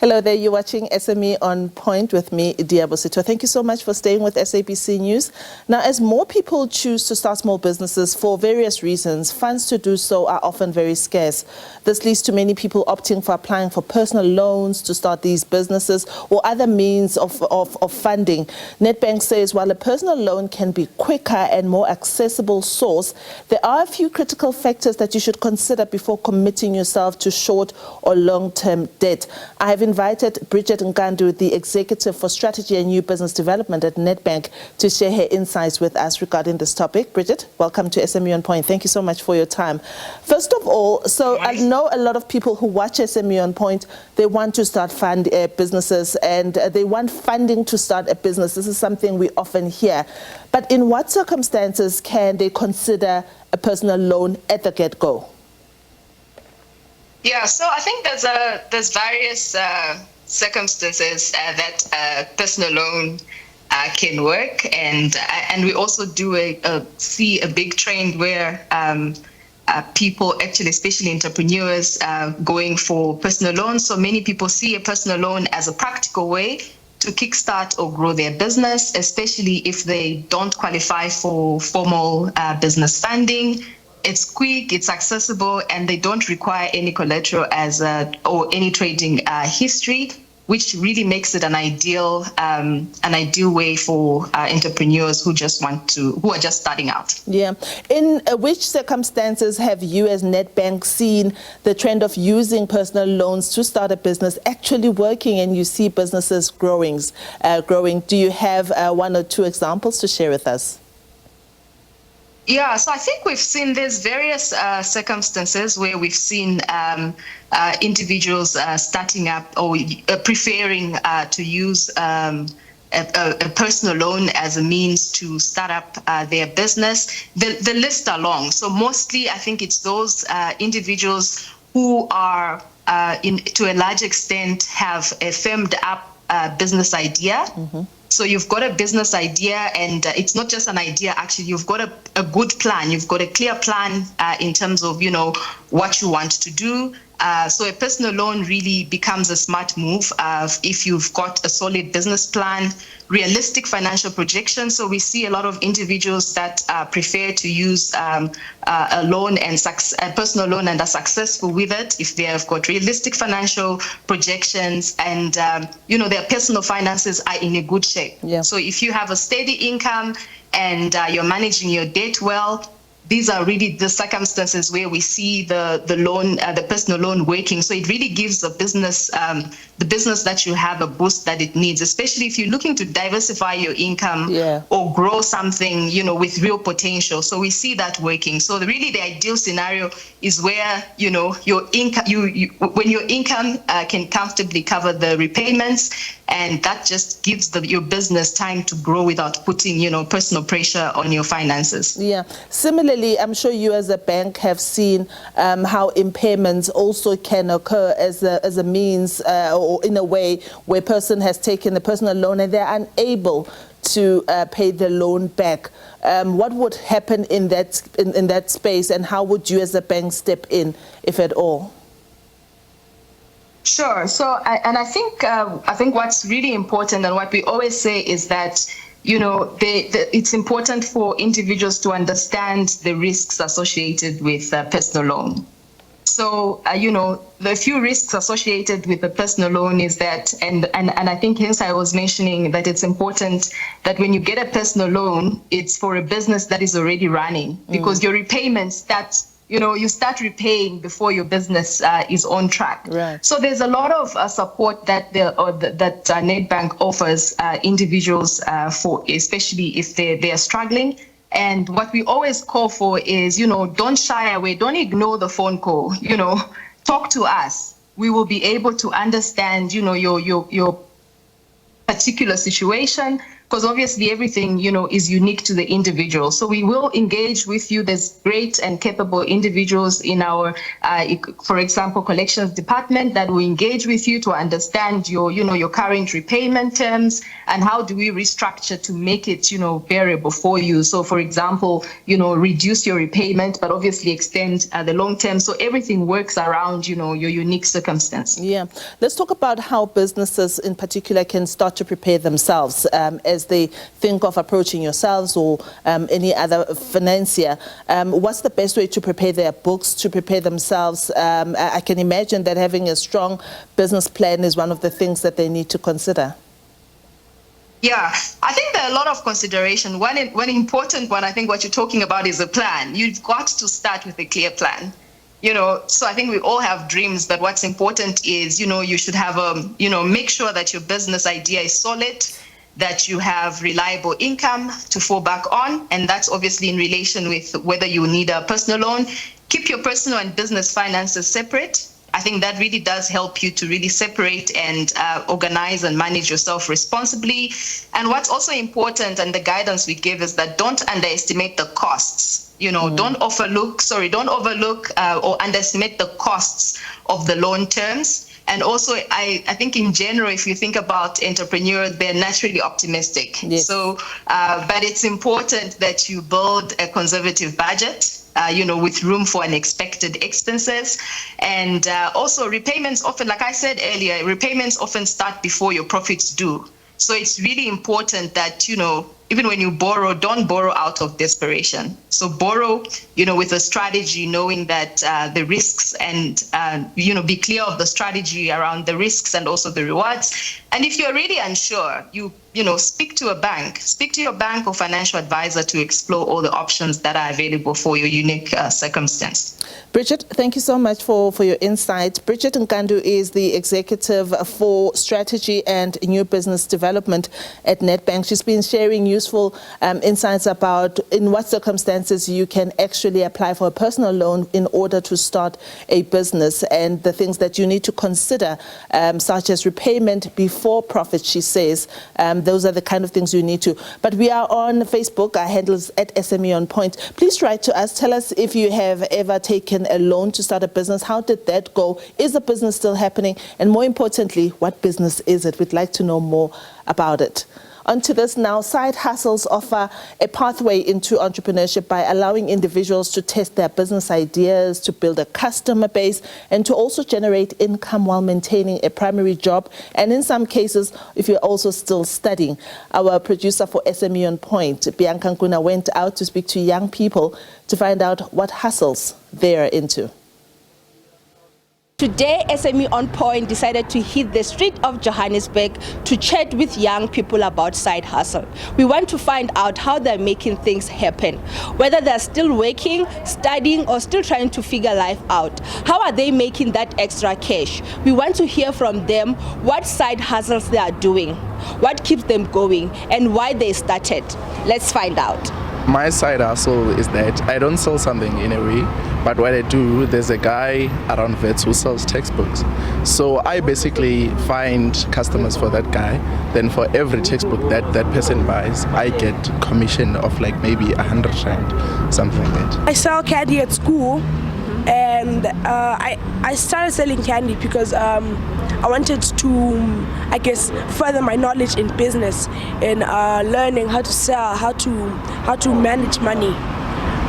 Hello there, you're watching SME On Point with me, Diabo Sito. Thank you so much for staying with SABC News. Now, as more people choose to start small businesses for various reasons, funds to do so are often very scarce. This leads to many people opting for applying for personal loans to start these businesses or other means of funding. Nedbank says while a personal loan can be quicker and more accessible source, there are a few critical factors that you should consider before committing yourself to short or long-term debt. I have invited Bridget Nkandu, the Executive for Strategy and New Business Development at Nedbank, to share her insights with us regarding this topic. Bridget, welcome to SME On Point. Thank you so much for your time. First of all, so I know a lot of people who watch SME On Point, they want to start businesses and they want funding to start a business. This is something we often hear. But in what circumstances can they consider a personal loan at the get-go? Yeah, so I think there's various circumstances that a personal loan can work, and we also do see a big trend where people actually, especially entrepreneurs, going for personal loans. So many people see a personal loan as a practical way to kickstart or grow their business, especially if they don't qualify for formal business funding. It's quick, it's accessible, and they don't require any collateral or any trading history, which really makes it an ideal way for entrepreneurs who are just starting out. Yeah. In which circumstances have you as Nedbank seen the trend of using personal loans to start a business actually working and you see businesses growing? Do you have one or two examples to share with us? Yeah, so I think we've seen there's various circumstances where we've seen individuals starting up or preferring to use a personal loan as a means to start up their business. The list are long. So mostly I think it's those individuals who are, to a large extent, have a firmed up business idea. Mm-hmm. So you've got a business idea, and it's not just an idea, actually. You've got a good plan. You've got a clear plan in terms of, what you want to do. So a personal loan really becomes a smart move if you've got a solid business plan, realistic financial projections. So we see a lot of individuals that prefer to use a loan and a personal loan and are successful with it if they have got realistic financial projections and their personal finances are in a good shape. Yeah. So if you have a steady income and you're managing your debt well, these are really the circumstances where we see the personal loan working. So it really gives the business that you have a boost that it needs, especially if you're looking to diversify your income or grow something, with real potential. So we see that working. So the ideal scenario is where, your income, when your income can comfortably cover the repayments, and that just gives your business time to grow without putting, personal pressure on your finances. Yeah. Similarly, I'm sure you as a bank have seen how impairments also can occur as a means or in a way where a person has taken a personal loan and they're unable to pay the loan back. What would happen in that space, and how would you as a bank step in, if at all? Sure. So, I think what's really important and what we always say is that, it's important for individuals to understand the risks associated with personal loan. So, the few risks associated with a personal loan is that, and I think hence I was mentioning that it's important that when you get a personal loan, it's for a business that is already running, because your repayments you start repaying before your business is on track. Right. So there's a lot of support that Nedbank offers individuals for, especially if they are struggling. And what we always call for is, don't shy away, don't ignore the phone call. Talk to us. We will be able to understand, your particular situation. because obviously everything, is unique to the individual. So we will engage with you. There's great and capable individuals in our, for example, collections department that will engage with you to understand your current repayment terms and how do we restructure to make it, bearable for you. So for example, reduce your repayment, but obviously extend the long term. So everything works around, your unique circumstance. Yeah. Let's talk about how businesses in particular can start to prepare themselves as they think of approaching yourselves or any other financier. What's the best way to prepare their books, to prepare themselves? I can imagine that having a strong business plan is one of the things that they need to consider. Yeah, I think there are a lot of consideration. One important one, I think what you're talking about is a plan. You've got to start with a clear plan. So I think we all have dreams, but what's important is, you should have make sure that your business idea is solid, that you have reliable income to fall back on. And that's obviously in relation with whether you need a personal loan. Keep your personal and business finances separate. I think that really does help you to really separate and organize and manage yourself responsibly. And what's also important, and the guidance we give, is that don't underestimate the costs. Don't overlook or underestimate the costs of the loan terms. And also, I think in general, if you think about entrepreneurs, they're naturally optimistic. Yes. So, but it's important that you build a conservative budget, with room for unexpected expenses. And also repayments often, like I said earlier, repayments often start before your profits do. So it's really important that, even when you borrow, don't borrow out of desperation. So borrow, with a strategy, knowing that the risks and, be clear of the strategy around the risks and also the rewards. And if you're really unsure, speak to a bank, speak to your bank or financial advisor to explore all the options that are available for your unique circumstance. Bridget, thank you so much for your insight. Bridget Nkandu is the executive for strategy and new business development at Nedbank. She's been sharing useful insights about in what circumstances you can actually apply for a personal loan in order to start a business and the things that you need to consider, such as repayment before profit, she says. Those are the kind of things you need to. But we are on Facebook. Our handle is at SME on Point. Please write to us. Tell us if you have ever taken a loan to start a business. How did that go? Is the business still happening? And more importantly, what business is it? We'd like to know more about it. On to this now. Side hustles offer a pathway into entrepreneurship by allowing individuals to test their business ideas, to build a customer base, and to also generate income while maintaining a primary job. And in some cases, if you're also still studying. Our producer for SME on Point, Bianca Nkuna, went out to speak to young people to find out what hustles they're into. Today, SME on Point decided to hit the street of Johannesburg to chat with young people about side hustle. We want to find out how they're making things happen, whether they're still working, studying, or still trying to figure life out. How are they making that extra cash? We want to hear from them what side hustles they are doing, what keeps them going, and why they started. Let's find out. My side hustle is that I don't sell something in a way, but what I do, there's a guy around Vets who sells textbooks. So I basically find customers for that guy. Then for every textbook that person buys, I get commission of like maybe 100 rand, something like that. I sell candy at school, and I started selling candy because I wanted to, I guess, further my knowledge in business and learning how to sell, how to manage money.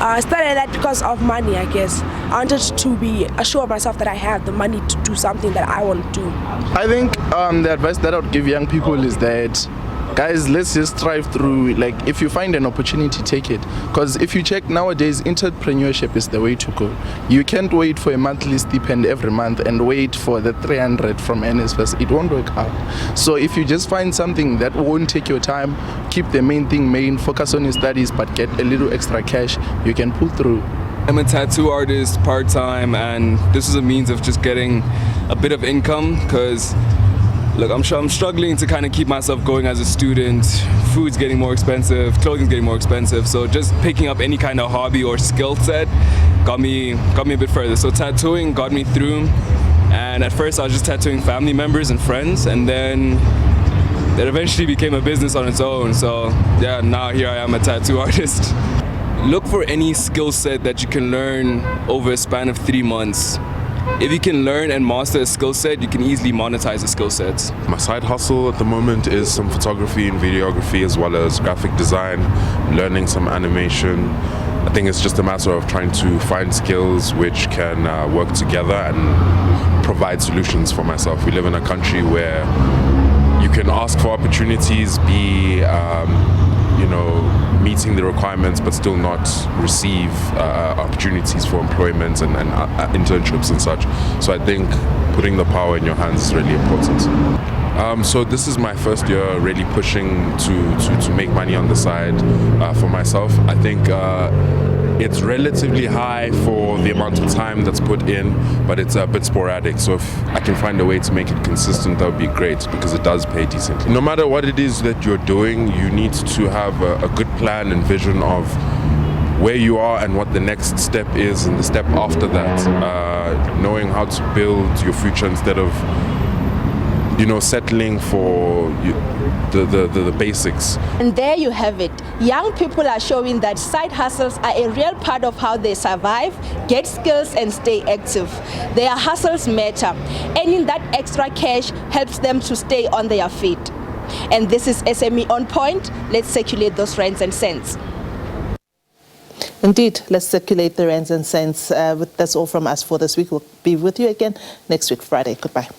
I started that because of money, I guess. I wanted to be assured of myself that I have the money to do something that I want to do. I think the advice that I would give young people is that, guys, let's just strive through. Like, if you find an opportunity, take it. Because if you check nowadays, entrepreneurship is the way to go. You can't wait for a monthly stipend every month and wait for the 300 from NSFAS. It won't work out. So if you just find something that won't take your time, keep the main thing main, focus on your studies, but get a little extra cash, you can pull through. I'm a tattoo artist part-time, and this is a means of just getting a bit of income because look, I'm struggling to kind of keep myself going as a student. Food's getting more expensive, clothing's getting more expensive, so just picking up any kind of hobby or skill set got me a bit further. So tattooing got me through, and at first I was just tattooing family members and friends, and then it eventually became a business on its own. So yeah, now here I am, a tattoo artist. Look for any skill set that you can learn over a span of 3 months. If you can learn and master a skill set, you can easily monetize the skill sets. My side hustle at the moment is some photography and videography, as well as graphic design, learning some animation. I think it's just a matter of trying to find skills which can work together and provide solutions for myself. We live in a country where you can ask for opportunities, be meeting the requirements, but still not receive opportunities for employment and internships and such. So I think putting the power in your hands is really important. So this is my first year really pushing to make money on the side for myself. I think it's relatively high for the amount of time that's put in, but it's a bit sporadic. So if I can find a way to make it consistent, that would be great, because it does pay decently. No matter what it is that you're doing, you need to have a good plan and vision of where you are and what the next step is and the step after that. Knowing how to build your future instead of settling for the basics. And there you have it. Young people are showing that side hustles are a real part of how they survive, get skills and stay active. Their hustles matter. Earning that extra cash helps them to stay on their feet. And this is SME On Point. Let's circulate those rands and cents. Indeed, let's circulate the rands and cents. That's all from us for this week. We'll be with you again next week, Friday. Goodbye.